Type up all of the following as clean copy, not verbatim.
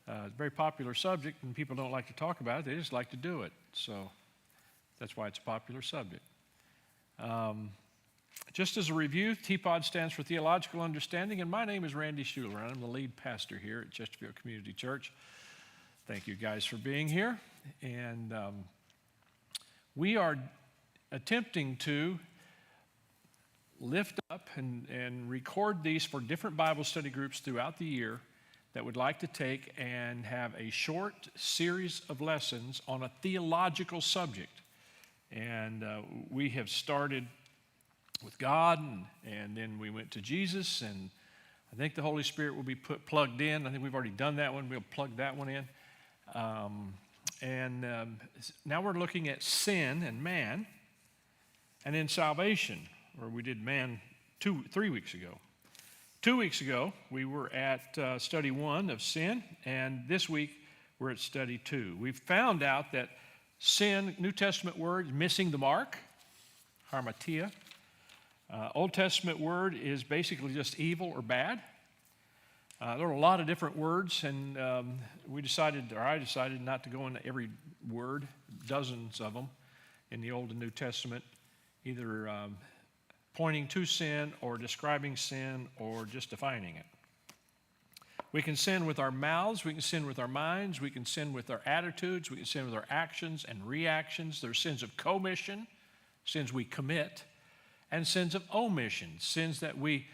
It's a very popular subject, and people don't like to talk about it. They just like to do it. So that's why it's a popular subject. Just as a review, TPOD stands for Theological Understanding, and my name is Randy Schuler, and I'm the lead pastor here at Chesterfield Community Church. Thank you guys for being here. And we are attempting to lift up and record these for different Bible study groups throughout the year that would like to take and have a short series of lessons on a theological subject. And we have started with God, and then we went to Jesus, and I think the Holy Spirit will be plugged in. I think we've already done that one. We'll plug that one in. Now we're looking at sin and man, and then salvation, where we did man 3 weeks ago. 2 weeks ago, we were at study 1 of sin, and this week we're at study 2. We've found out that sin, New Testament word, is missing the mark, harmatia. Old Testament word is basically just evil or bad. There are a lot of different words, and I decided not to go into every word, dozens of them in the Old and New Testament, either pointing to sin or describing sin or just defining it. We can sin with our mouths, we can sin with our minds, we can sin with our attitudes, we can sin with our actions and reactions. There are sins of commission, sins we commit, and sins of omission, sins that we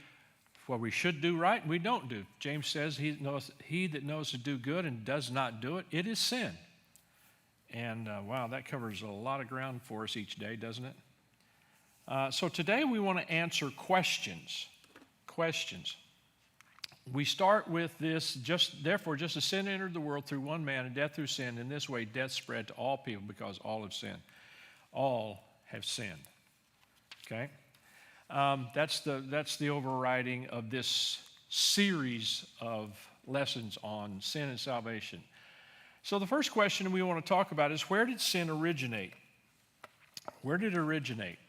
should do right and we don't do. James says he that knows to do good and does not do it, it is sin. And wow, that covers a lot of ground for us each day, doesn't it? So today we want to answer questions. We start with this, therefore just as sin entered the world through one man and death through sin, in this way death spread to all people because all have sinned. All have sinned. Okay? That's the overriding of this series of lessons on sin and salvation. So the first question we want to talk about is, where did sin originate? Where did it originate?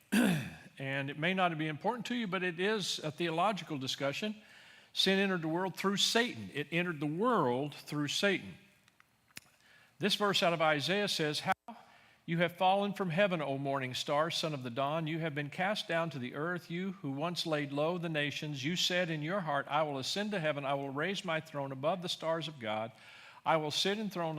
And it may not be important to you, but it is a theological discussion. Sin entered the world through Satan. It entered the world through Satan. This verse out of Isaiah says, "How you have fallen from heaven, O morning star, son of the dawn. You have been cast down to the earth, you who once laid low the nations. You said in your heart, I will ascend to heaven. I will raise my throne above the stars of God. I will sit enthroned on